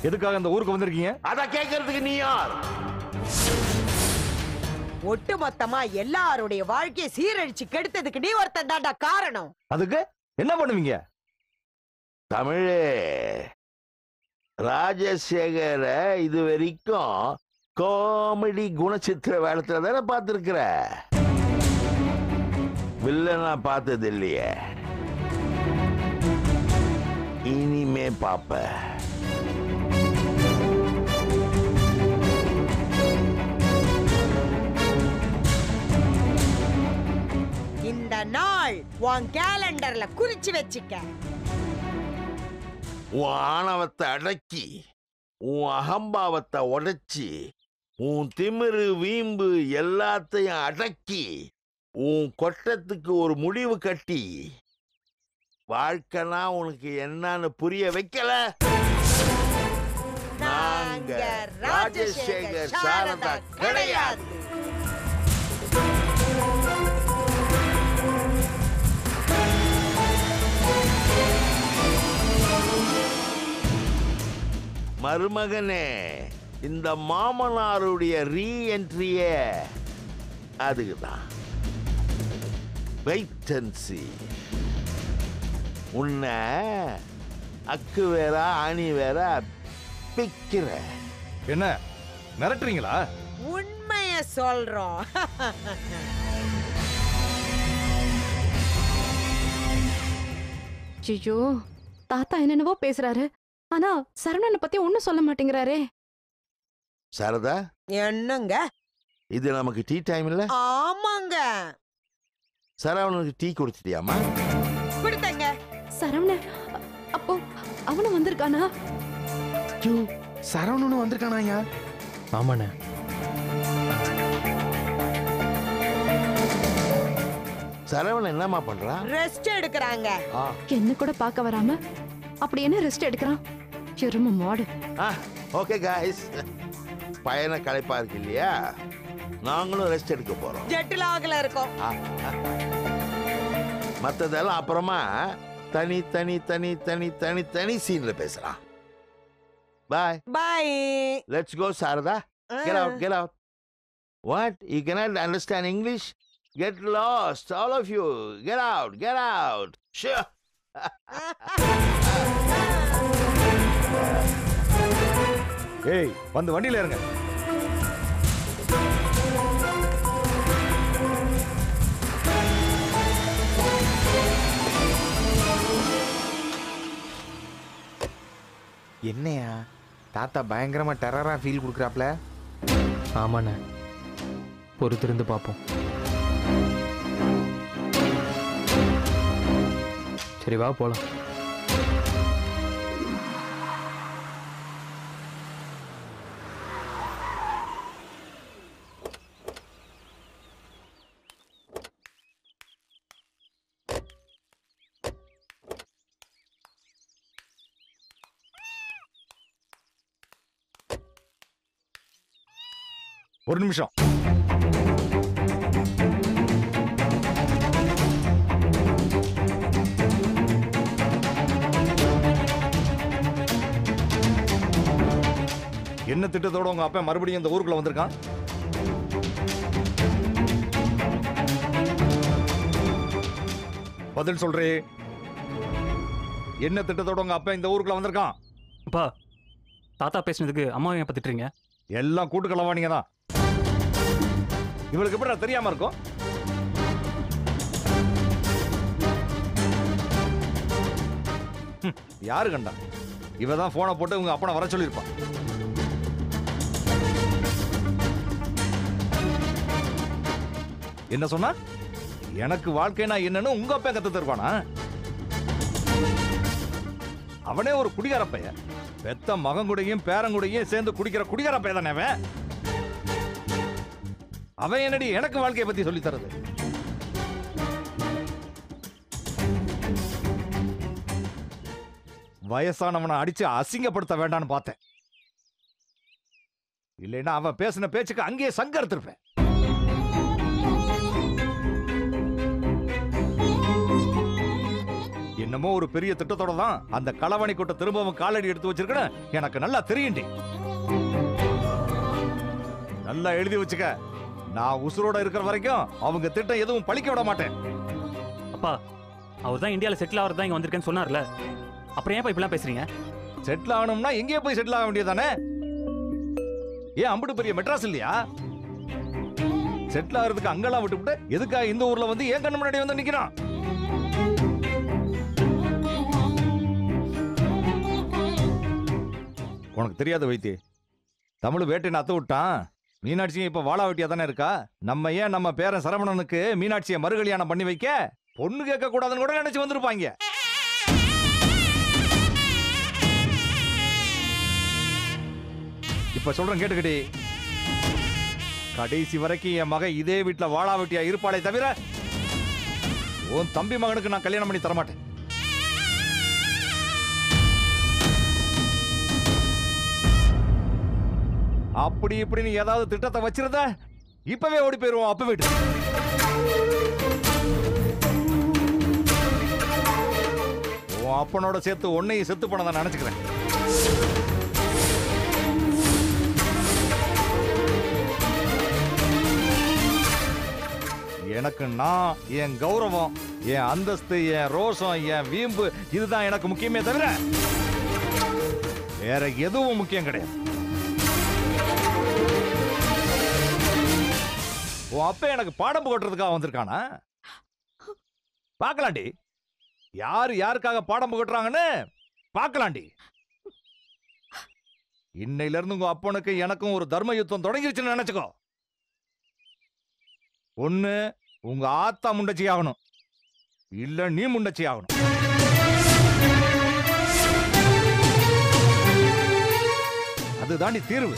எதுக்காக இந்த ஊருக்கு வந்திருக்கீங்க? அத கேக்குறதுக்கு நீ யார்? ஒட்டு மொத்தமா எல்லாருடைய வாழ்க்கையை சீரழிச்சு கெடுத்ததுக்கு நீ ஒருத்தன் தாண்டா காரணம். அதுக்கு என்ன பண்ணுவீங்க? தமிழே, ராஜசேகர இது வரைக்கும் காமெடி குணச்சித்திர வேடத்துல தானே பார்த்திருக்கிற. வில்லனா பார்த்தது இல்லையே. இனிமே பாப்ப. இந்த நாள் உன் கேலண்டர்ல குறிச்சு வச்சுக்க. உன் ஆணவத்தை அடக்கி, உன் அகம்பாவத்தை உடைச்சி, உன் திமிரு வீம்பு எல்லாத்தையும் அடக்கி, உன் கொட்டத்துக்கு ஒரு முடிவு கட்டி, வாழ்க்கைனா உனக்கு என்னன்னு புரிய வைக்கல. நாங்க ராஜசேகர் சாரதா கிடையாது. மருமகனே, இந்த மாமனாருடைய ரீஎன்ட்ரிய அதுக்குதான். வெயிட் அண்ட் சீ. உன்னை அக்கு வேற ஆணி வேற பிக்கிற. என்ன மிரட்டுறீங்களா? உண்மைய சொல்றோம். ஐயோ, தாத்தா என்னென்னவோ பேசுறாரு. ஆனா சரவணனை பத்தி ஒண்ணும் சொல்ல மாட்டேங்கிறாரே. சாரதா, என்னங்க இது நமக்கு டீ டைம் இல்ல? ஆமாங்க. சரவணனுக்கு டீ குடிச்சிட்டியாமா? கொடுத்தங்க. சரவணன் அப்போ அவனும் வந்திருக்கானா? சரவணனும் வந்திருக்கானாயா? ஆமாண்ணே. சரவணன் என்னமா பண்றான்? ரெஸ்ட் எடுக்கறாங்க. என்ன கூட பார்க்க வராம அப்படி என்ன ரெஸ்ட் எடுக்கிறான்? எரும மாடு. ஓகே காய்ஸ், பயண களைப்பா இருக்கு இல்லையா? நாங்களும் ரெஸ்ட் எடுக்க போறோம். ஜெட் லாக்ல இருக்கோம். மத்ததெல்லாம் அப்புறமா தனி தனி தனி தனி தனி தனி சீன்ல பேசலாம். Bye. Bye. Let's go, Sarada. Get out, get out. What? You cannot understand English? Get lost, all of you. Get out, get out. Sure. ஏய், வந்து வண்டியில இருங்க. என்னையா தாத்தா பயங்கரமா டெரரா ஃபீல் கொடுக்குறாப்ல? ஆமாண்ணே, பொறுத்திருந்து பார்ப்போம். சரி வா போலாம். ஒரு நிமிஷம். என்ன திட்டத்தோட உங்க அப்பா மறுபடியும் இந்த ஊருக்குள்ள வந்திருக்கான்? பதில் சொல்றே. என்ன திட்டத்தோட உங்க அப்பா இந்த ஊருக்குள்ள வந்திருக்கான்? அப்பா, தாத்தா பேசினதுக்கு அம்மாவை ஏன் திட்டுறீங்க? எல்லாம் கூட்டுக்களவாணிங்க தான். இவளுக்கு எப்படி தெரியாம இருக்கும்? யாரு கண்டா? இவதான் போனை போட்டு உங்க அப்பனை வர சொல்லியிருப்பான். என்ன சொன்னா? எனக்கு வாழ்க்கைனா என்னன்னு உங்க அப்பா கத்து தருவானா? அவனே ஒரு குடிகார பையன். பெத்த மகங்குடையும் பேரங்குடையும் சேர்ந்து குடிக்கிற குடிகார பையன் தானே அவன். அவன் என்னடி எனக்கு வாழ்க்கையை பத்தி சொல்லி தரது? வயசானவனை அடிச்சு அசிங்கப்படுத்த வேண்டான்னு பார்த்தேன். இல்லைன்னா அவன் பேசின பேச்சுக்கு அங்கேயே சங்கர்த்திருப்பேன். என்னமோ ஒரு பெரிய திட்டத்தோட தான் அந்த களவாணி கூட்ட திரும்பவும் காலடி எடுத்து வச்சிருக்கணும் எனக்கு நல்லா தெரியும்டி. நல்லா எழுதி வச்சுக்க, நான் உசுரோட இருக்கிற வரைக்கும் அவங்க திட்டம் எதுவும் பழிக்க விட மாட்டேன். அப்பா அவர் தான் இந்தியாவில் செட்டில் ஆகிறது தான் இங்கே வந்திருக்கேன்னு சொன்னார்ல, அப்புறம் ஏன் இப்படிலாம் பேசுறீங்க? செட்டில் ஆகணும்னா எங்கேயே போய் செட்டில் ஆக வேண்டியதானே? ஏன் அம்புட்டு பெரிய மெட்ராஸ் இல்லையா? செட்டில் ஆகிறதுக்கு அங்கெல்லாம் விட்டுவிட்டு எதுக்காக இந்த ஊர்ல வந்து ஏன் கண்ணு முன்னாடி வந்து நிக்கிறான்? உனக்கு தெரியாத வைத்தி, தமிழ் வேட்டை அத்து விட்டான். மீனாட்சியும் இப்ப வாழா வெட்டியா தானே இருக்கா. நம்ம ஏன் நம்ம பேரன் சரவணனுக்கு மீனாட்சியை மறுகல்யாணம் பண்ணி வைக்க பொண்ணு கேட்க கூடாதுன்னு கூட நினைச்சு வந்திருப்பாங்க. இப்ப சொல்றேன் கேட்டுக்கிட்டி, கடைசி வரைக்கும் என் மகன் இதே வீட்டுல வாழா வெட்டியா இருப்பாளே தவிர உன் தம்பி மகனுக்கு நான் கல்யாணம் பண்ணி தரமாட்டேன். அப்படி இப்படின்னு ஏதாவது திட்டத்தை வச்சிருந்த இப்பவே ஓடி போயிருவோம் அப்ப வீட்டு. உன் அப்பனோட சேர்த்து உன்னையும் செத்து போன நான் நினைச்சுக்கிறேன். எனக்கு நான், என் கௌரவம், என் அந்தஸ்து, என் ரோஷம், என் வீம்பு இதுதான் எனக்கு முக்கியமே தவிர வேற எதுவும் முக்கியம் கிடையாது. உன் அப்ப எனக்கு பாடம் புகட்டுறதுக்காக வந்திருக்கானா? பார்க்கலாண்டி, யாரு யாருக்காக பாடம் புகட்டுறாங்கன்னு பார்க்கலாண்டி. இன்னையில இருந்து உங்க அப்பனுக்கு எனக்கும் ஒரு தர்ம யுத்தம் தொடங்கிருச்சுன்னு நினைச்சுக்கோ. ஒண்ணு உங்க ஆத்தா முண்டச்சி ஆகணும், இல்ல நீ முண்டச்சி ஆகணும். அதுதாண்டி தீர்வு.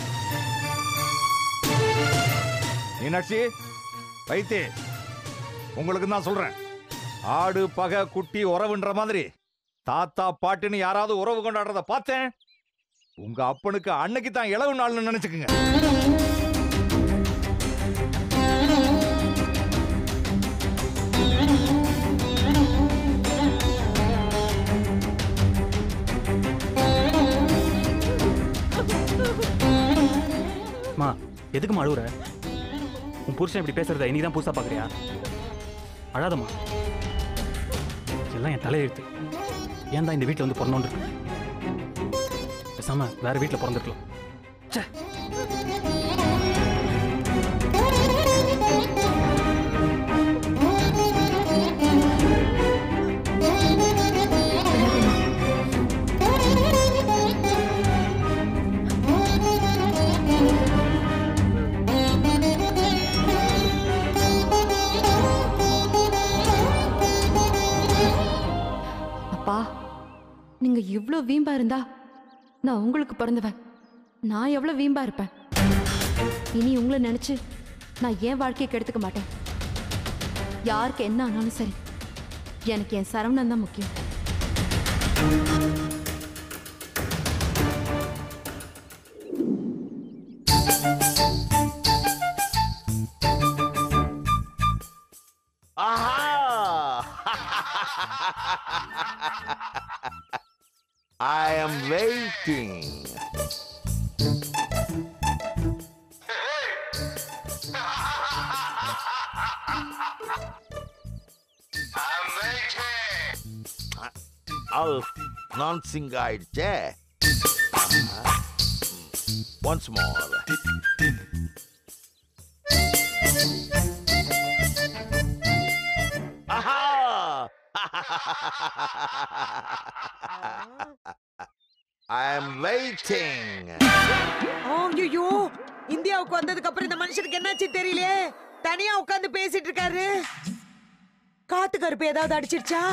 மீனாட்சி, வைத்தே, உங்களுக்கு தான் சொல்றேன், ஆடு பகை குட்டி உறவுன்ற மாதிரி தாத்தா பாட்டுன்னு யாராவது உறவு கொண்டாடுறத பார்த்தேன், உங்க அப்பனுக்கு அன்னைக்கு தான் இளவு நாள்னு நினைச்சுக்குங்க. மா எதுக்குமா அழுவுற? உன் புருஷன் இப்படி பேசுறத இன்னைக்கு தான் புதுசா பாக்குறியா? அழாதம்மா, எல்லாம் என் தலையெழுத்து. ஏன் தான் இந்த வீட்டில் வந்து பிறந்தோன்னு இருக்கு. பேசாம வேற வீட்டில் பிறந்திருக்கலாம். ச்சே. அப்பா, நீங்க இவ்ளோ வீம்பா இருந்தா நான் உங்களுக்கு பிறந்தவன். நான் எவ்வளவு வீம்பா இருப்பேன். இனி உங்களை நினைச்சு நான் என் வாழ்க்கையை கெடுத்துக்க மாட்டேன். யாருக்கு என்ன ஆனாலும் சரி, எனக்கு என் சரவணன் தான் முக்கியம். I am waiting. Oh, non-sing ஆயிடுச்சே. Once more. Aha! I am waiting. ஐயோ, இந்தியாவுக்கு வந்ததுக்கு அப்புறம் இந்த மனுஷனுக்கு என்னாச்சு தெரியலையே. தனியா உட்கார்ந்து பேசிட்டு இருக்காரு. காத்து கருப்பு ஏதாவது அடிச்சிருச்சா?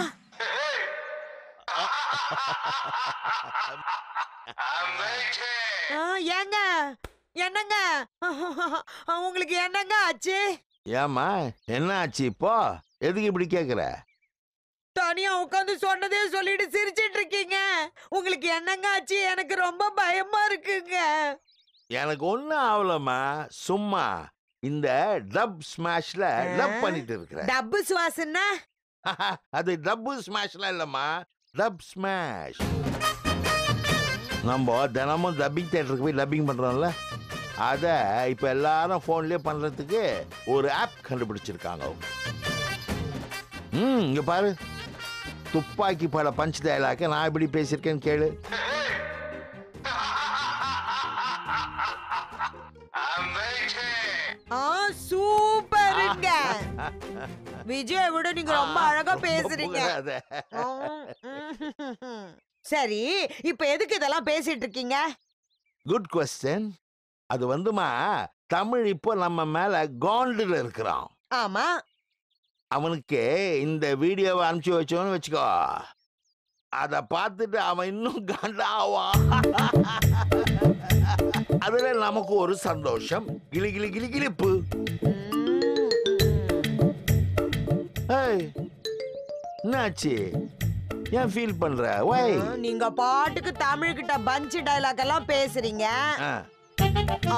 ஏங்க, என்னங்க உங்களுக்கு என்னங்க ஆச்சு? ஏமா என்ன ஆச்சு இப்போ? எதுக்கு இப்படி கேக்குற? தனியா உட்கார்ந்து சொன்னதே சொல்லிட்டு சிரிச்சிட்டு இருக்கீங்க. உங்களுக்கு என்னங்க ஆச்சு? எனக்கு ரொம்ப பயமா இருக்குங்க. எனக்கு ஒண்ணும் ஆகலமா, சும்மா இந்த டப் ஸ்மாஷ்ல டப் பண்ணிட்டு இருக்கிறேன். டப்பு சுவாசன்னா அது டப்பு ஸ்மாஷ்லாம் இல்லம்மா, டப் ஸ்மாஷ். நம்ம தினமும் டப்பிங் தியேட்டருக்கு போய் டப்பிங் பண்றோம்ல, அதை இப்ப எல்லாரும் போன்லயே பண்றதுக்கு ஒரு ஆப் கண்டுபிடிச்சிருக்காங்க. இங்க பாரு, துப்பாக்கி பட பஞ்ச் டயலாக நான் எப்படி பேசியிருக்கேன்னு கேளு. சூப்பருங்க. விஜய் விட நீங்க ரொம்ப அழகா பேசுறீங்க. சரி, இப்ப எதுக்கு இதெல்லாம் பேசிட்டு இருக்கீங்க? Good question. அது வந்துமா, தமிழ் இப்போ நம்ம மேல காண்டில் இருக்கிறான். ஆமா. அவனுக்கு இந்த வீடியோவை அனுப்பிச்சு வச்சோன்னு வச்சுக்கோ, அத பார்த்துட்டு அவன் இன்னும் காண்டாவான். அதுல நமக்கு ஒரு சந்தோஷம், கிளி கிளி கிளி கிளிப்பு. என்னாச்சு, ஏன் ஃபீல் பண்ற? வை நீங்க பாட்டுக்கு தமிழ் கிட்ட பஞ்ச் டயலாக் எல்லாம் பேசுறீங்க,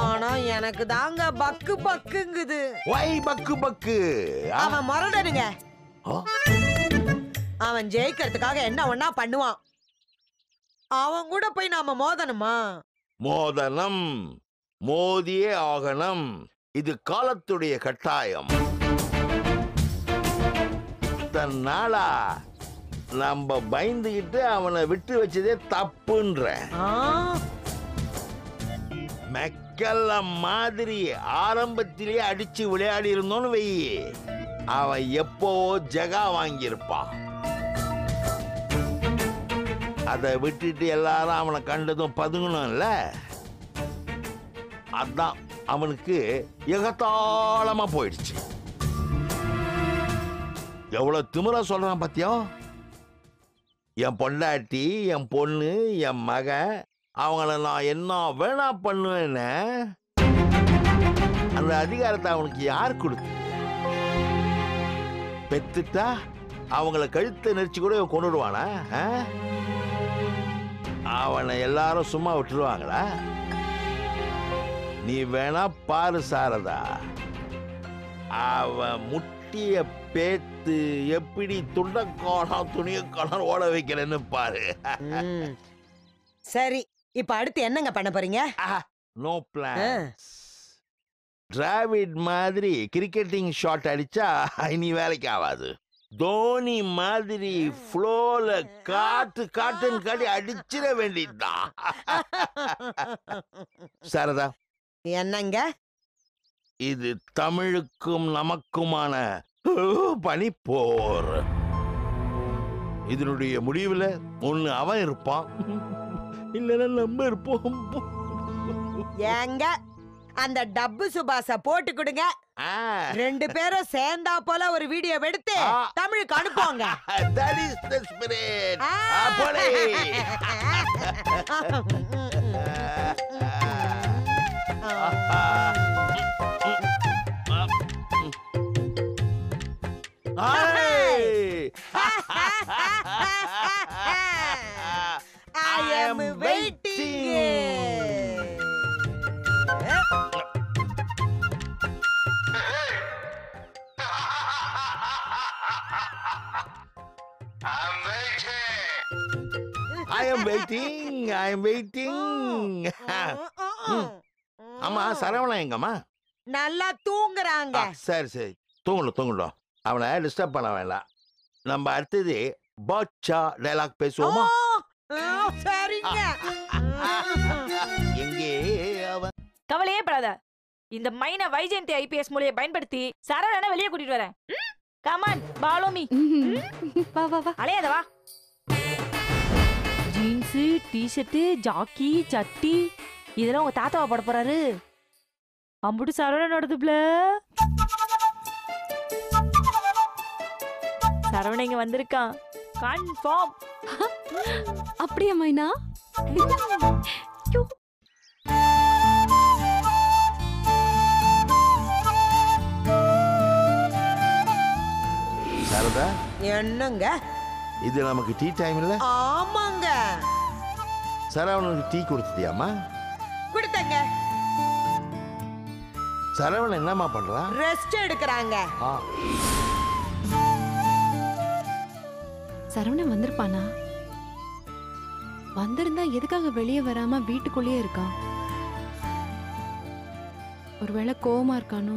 ஆனா எனக்கு தாங்க பக்கு பக்குங்குது. வை பக்கு பக்கு? அவன் மறடனுங்க. அவன் ஜெயிக்கிறதுக்காக என்ன ஒண்ணா பண்ணுவான். அவன் கூட போய் நாம மோதணுமா? மோதனம், மோதியே ஆகணும். இது காலத்துடைய கட்டாயம். தன்னாலா நம்ம பயந்துகிட்டு அவனை விட்டு வச்சதே தப்புன்ற. மெக்கல்ல மாதிரி ஆரம்பத்திலேயே அடிச்சு விளையாடி இருந்தோன்னு வை, அவன் எப்போ ஜகா வாங்கியிருப்பான். அதை விட்டுட்டு எல்லாரும் அவனை கண்டதும் பதுங்கணும்ல, அதான் அவனுக்கு எகத்தாளமா போயிடுச்சு. எவ்வளவு திமிரா சொல்றான் பாத்தியா? என் பொண்டாட்டி, என் பொண்ணு, என் மகன், அவங்கள நான் என்ன வேணா பண்ணுவேன்னு அந்த அதிகாரத்தை அவனுக்கு யார் கொடுத்து? பெத்துட்டா அவங்கள கழுத்தை நெரிச்சு கூட இவன் கொண்டுடுவானா? அவனை எல்லாரும் சும்மா விட்டுருவாங்களா? நீ வேணா பாரு சாரதா, அவன் முட்டிய பேத்து எப்படி துண்டக்கானம் துணியக்கானம் ஓட வைக்கிறேன்னு பாரு. சரி, இப்ப அடுத்து என்னங்க பண்ண போறீங்க? No plan. டிராவிட் மாதிரி கிரிக்கெட்டிங் ஷாட் அடிச்சா இனி வேலைக்கு ஆகாது. தோனி மாதிரி ஃப்ளோல காட்டு காட்டுன்னு காட்டி அடிச்சிட வேண்டியதுதான். சாரதா, என்னங்க இது தமிழுக்கும் நமக்குமான பனிப்போர். இதனுடைய முடிவுல ஒண்ணு அவன் இருப்பான், இல்லைன்னா நம்ம இருப்போம். ஏங்க அந்த டப்பு சுபாச போட்டு கொடுங்க, ரெண்டு பேரும் சேர்ந்தா போல ஒரு வீடியோ எடுத்து தமிழுக்கு அனுப்புவாங்க. That is the spirit. போலே. I am waiting. I am waiting. I am waiting. ஆமா, சரவணா எங்கம்மா? நல்லா தூங்குறாங்க. சரி சரி, தூங்கட்டும். அவனை டிஸ்டர்ப் பண்ண வேண்டாம். நம்ம அடுத்தது பாட்சா டயலாக் பேசுவோமா? சரிங்க. எங்கே அவன்? கவலையே படாத, இந்த மைன வைஜெயந்தி ஐபிஎஸ் மூலையை பயன்படுத்தி சரவணனை வெளியே கூட்டிட்டு வரேன். கமான் பாலோமி, வா வா வா. அலையாத வா. ஜீன்ஸ், டிஷர்ட், ஜாக்கி, சட்டி இதெல்லாம் உங்க தாத்தாவை போட போறாரு. அம்புட்டு சரவணன் நடத்துப்ல. சரவணன் இங்க வந்திருக்கான் கன்ஃபார்ம். அப்படியே மைனா? சாரதா, என்னங்க இது நமக்கு டீ டைம் இல்ல? ஆமாங்க. சரவணனுக்கு டீ கொடுத்துட்டியாமா? கொடுத்தங்க. சரவணன் என்னம்மா பண்றான்? ரெஸ்ட் எடுக்கறாங்க. சரவணன் வந்திருப்பானா? வந்திருந்தா எதுக்காக வெளியே வராம வீட்டுக்குள்ளேயே இருக்கான்? ஒருவேளை கோவமா இருக்கானோ?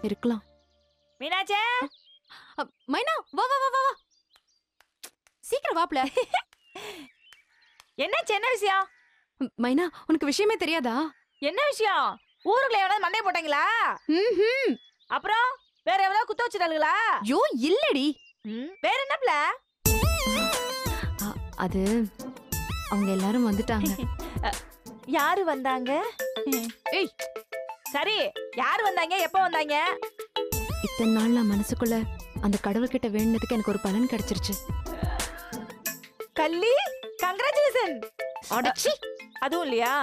இருக்கலாம். மீனாட்சி மைனா வா வா வா வா வா. சீக்கிரம் வாப்ல. என்னாச்சு, என்ன விஷயம்? மைனா உனக்கு விஷயமே தெரியாதா? என்ன விஷயம்? ஊருக்குள்ள எவனாவது மண்டைய போட்டாங்களா? ம்ஹும். அப்புறம் வேற எவ்வளவு குத்த வச்சிட்டாங்களா? யோ இல்லடி. வேற என்னப்ல? அது அவங்க எல்லாரும் வந்துட்டாங்க. யாரு வந்தாங்க? ஏய் சரி, யாரு வந்தாங்க, எப்ப வந்தாங்க? இத்தனை நாள் நான் மனசுக்குள்ள அந்த கடவுள்கிட்ட வேண்டினதுக்கு எனக்கு ஒரு பலன் கிடைச்சிருச்சு. கள்ளி, கங்க்ராச்சுலேஷன். அடச்சி. அதுவும் இல்லையா?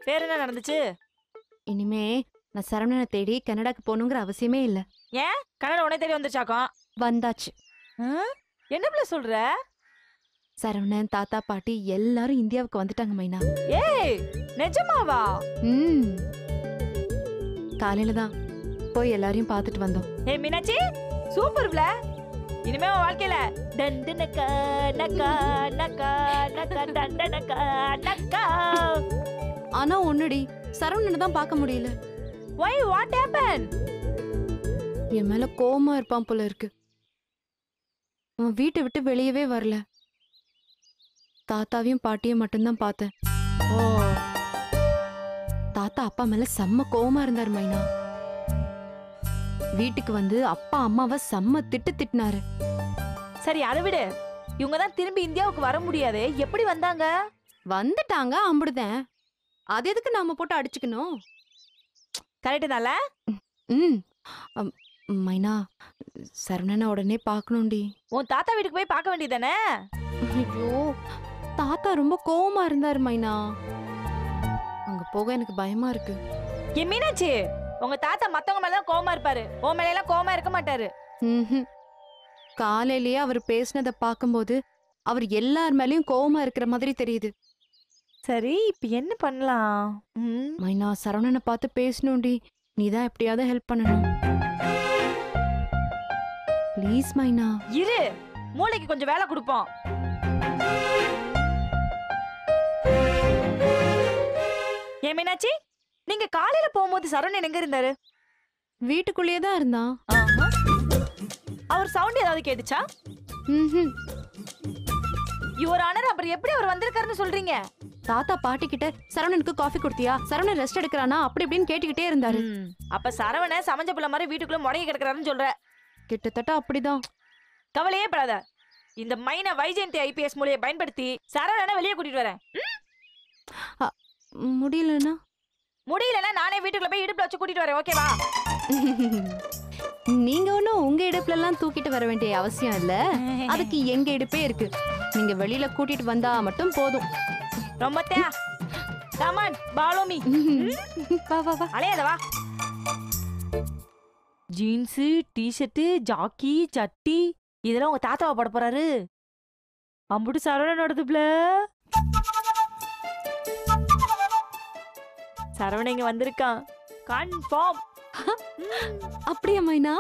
வேற என்ன நடந்துச்சு? இனிமே நான் சரவணனை தேடி கனடாக்கு போகணுங்கிற அவசியமே இல்ல. ஏன் கனடா உடனே தேடி வந்துச்சாக்கம்? வந்தாச்சு. என்னப்ல சொல்ற? சரவணன், தாத்தா, பாட்டி எல்லாரும் இந்தியாவுக்கு வந்துட்டாங்க மைனா. ஏய் நிஜமாவா? காலையில தான் போய் எல்லாரையும் பார்த்துட்டு வந்தோம். ஏய் மீனாட்சி, சூப்பர்ல. இனிமே உன் வாழ்க்கையில டண்டு நக்கா நக்கா நக்கா நக்கா டண்ட நக்கா நக்கா. ஆனா ஒண்ணுடி, சரவணனை தான் பார்க்க முடியல. Why, what happened? என் மேல கோவமா இருப்பான் போல இருக்கு. அவன் வீட்டை விட்டு வெளியவே வரல. தாத்தாவையும் பாட்டியும் மட்டும்தான் பார்த்தேன். ஓ, தாத்தா அப்பா மேல செம்ம கோவமா இருந்தார் மைனா. வீட்டுக்கு வந்து அப்பா அம்மாவை செம்ம திட்டினாரு. சரி அதை விடு. இவங்க தான் திரும்பி இந்தியாவுக்கு வர முடியாது, எப்படி வந்தாங்க? வந்துட்டாங்க, அம்புடுதேன். அது எதுக்கு நாம போட்டு அடிச்சுக்கணும்? கரெக்ட் தான்ல? மைனா, சரவணனை உடனே பார்க்கணும்டி. உன் தாத்தா வீட்டுக்கு போய் பார்க்க வேண்டியதானே? ஐயோ, தாத்தா ரொம்ப கோவமா இருந்தாரு மைனா. அங்க போக எனக்கு பயமா இருக்கு. ஏன் மீனாட்சி, உங்க தாத்தா மத்தவங்க மேல தான் கோவமா இருப்பாரு, உன் மேல எல்லாம் கோவமா இருக்க மாட்டாரு. காலையிலேயே அவர் பேசினதை பார்க்கும்போது அவர் எல்லார் மேலயும் கோவமா இருக்கிற மாதிரி தெரியுது. சரி, இப்ப என்ன பண்ணலாம்? மைனா, சரவணனை பார்த்து பேசணும்டி. நீதான் எப்படியாவது ஹெல்ப் பண்ணணும். ப்ளீஸ் மைனா. இரு, மூளைக்கு கொஞ்சம் வேலை கொடுப்போம். ஏன் மீனாட்சி, நீங்க காலையில போகும்போது சரவணன் எங்க இருந்தாரு? வீட்டுக்குள்ளேயே தான் இருந்தான். அவர் சவுண்ட் ஏதாவது கேட்டுச்சா? யுவர் ஆனர், அப்புறம் எப்படி அவர் வந்திருக்காருன்னு சொல்றீங்க? தாத்தா பாட்டி கிட்ட சரவணனுக்கு காஃபி கொடுத்தியா, சரவணன் ரெஸ்ட் எடுக்கிறானா அப்படி இப்படின்னு கேட்டுக்கிட்டே இருந்தாரு. அப்ப சரவணன் சமஞ்ச பிள்ளை மாதிரி வீட்டுக்குள்ள முடங்கி கிடக்குறாருன்னு சொல்ற? கிட்டத்தட்ட அப்படிதான். கவலையே படாத, இந்த மைன வைஜெயந்தி IPS மூலையை பயன்படுத்தி சரவணனை வெளியே கூட்டிட்டு வரேன். முடியலன்னா? முடியலன்னா நானே வீட்டுக்குள்ள போய் இடுப்புல வச்சு கூட்டிட்டு வரேன், ஓகேவா? நீங்க ஒன்னும் உங்க இடுப்புல எல்லாம் தூக்கிட்டு வர வேண்டிய அவசியம் இல்ல. அதுக்கு எங்க இடுப்பே இருக்கு. நீங்க வெளியில கூட்டிட்டு வந்தா மட்டும் போதும். ரொம்ப தே. Come on, follow me. வா வா வா. அலையாத வா. ஜீன்ஸ், டி-ஷர்ட், ஜாக்கி, சட்டி இதெல்லாம் உங்க தாத்தாவை போட போறாரு. அம்புட்டு சரவணனோடதுப்ல. சரவணன் இங்க வந்திருக்கான், கன்ஃபார்ம். அப்படியே மைனா?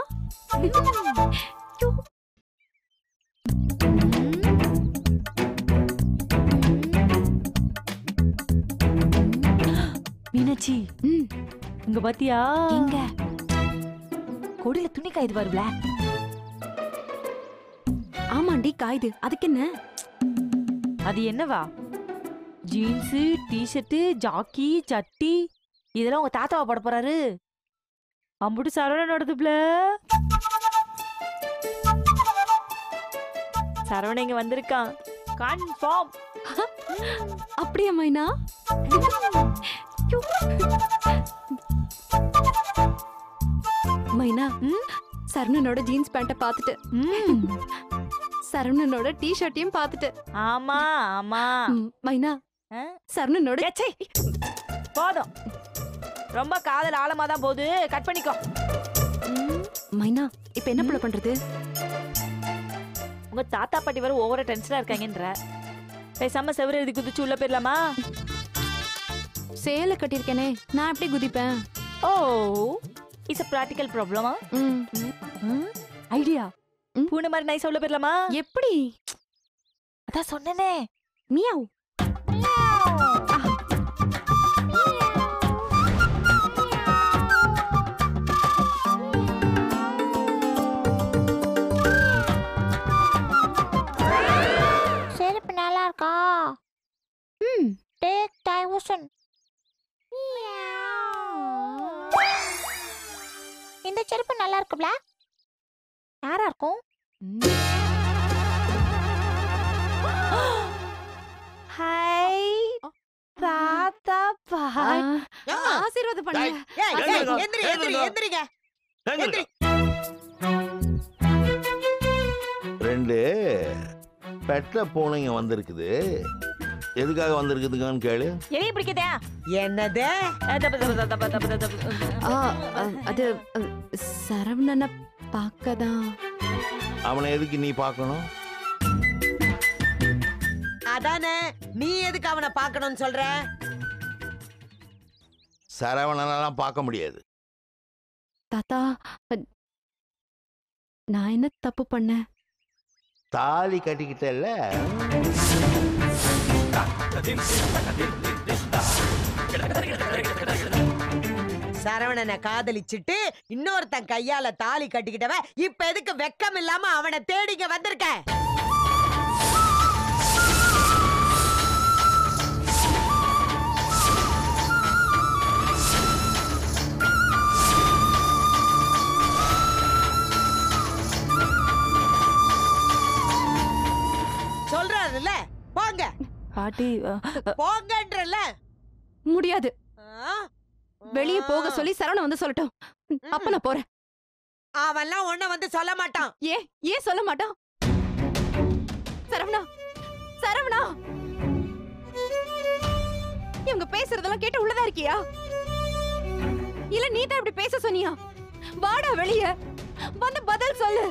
மீனாட்சி, இங்க பாத்தியா? எங்க? கொடியில துணி காயுது வருப்ல. ஆமாண்டி, காயுது. அதுக்கு என்ன? அது என்னவா? ஜீன்ஸ், டி-ஷர்ட், ஜாக்கி, சட்டி இதெல்லாம் உங்க தாத்தாவை போட போறாரு. அம்புட்டு சரவணனோடதுப்ல. சரவணன் இங்க வந்திருக்கான், கன்ஃபார்ம். அப்படியே மைனா? மைனா, சரவணனோட ஜீன்ஸ் பேண்ட பாத்துட்டு சரவணனோட டி-ஷர்ட்டையும் பாத்துட்டு. ஆமா ஆமா மைனா, சரவணனோட போதும். ரொம்ப காதல் ஆழமா தான் போகுது, கட் பண்ணிக்கோ. மைனா, இப்ப என்ன புள்ள பண்றது? உங்க தாத்தா பாட்டி வர ஓவரா டென்ஷனா இருக்காங்கன்ற. பேசாம செவரு எழுதி குதிச்சு உள்ள போயிடலாமா? சேலை கட்டிருக்கேனே, நான் எப்படி குதிப்பேன்? Oh, it's a practical problem. Idea, பூனை மாதிரி நைஸா உள்ள போயிடலாமா? எப்படி? அதான் சொன்னேனே. மியாவ். செருப்பு நல்லா இருக்கா? Take diversion. இந்த செருப்பு நல்லா இருக்குல்ல? யாரா இருக்கும்? ஹாய் தாத்தா பாட்டி. ஆசீர்வாதம் பண்ணுங்க. ஏய், ஏய், எந்திரிங்க. எந்திரி. ரெண்டு பெட்ட பூனைங்க வந்திருக்குது. எதுக்காக வந்திருக்குதுங்கன்னு கேளு. எலிய பிடிக்குதா? என்னது? அது சரவணனை பார்க்கதான். அவனை எதுக்கு நீ பார்க்கணும்? அதானே, நீ எதுக்கு அவனை பார்க்கணும்னு சொல்ற? சரவணனெல்லாம் பார்க்க முடியாது. தாத்தா, நான் என்ன தப்பு பண்ணேன்? தாலி கட்டிக்கிட்டல்ல. சரவணனை காதலிச்சிட்டு இன்னொருத்தன் கையால தாலி கட்டிக்கிட்டவ இப்ப எதுக்கு வெக்கம் இல்லாம அவனை தேடிங்க வந்திருக்க? சொல்றாருல்ல, போங்க பாட்டி. போங்கன்றல. முடியாது. வெளியே போக சொல்லி சரவணன் வந்து சொல்லட்டும். அப்ப நான் போறேன். அவன்லாம் ஒண்ண வந்து சொல்ல மாட்டான். ஏன் சொல்ல மாட்டான்? சரவணா, சரவணா, இவங்க பேசுறதெல்லாம் கேட்டு உள்ளதா இருக்கியா? இல்ல நீ தான் இப்படி பேச சொன்னியா? வாடா வெளிய வந்து பதில் சொல்லு.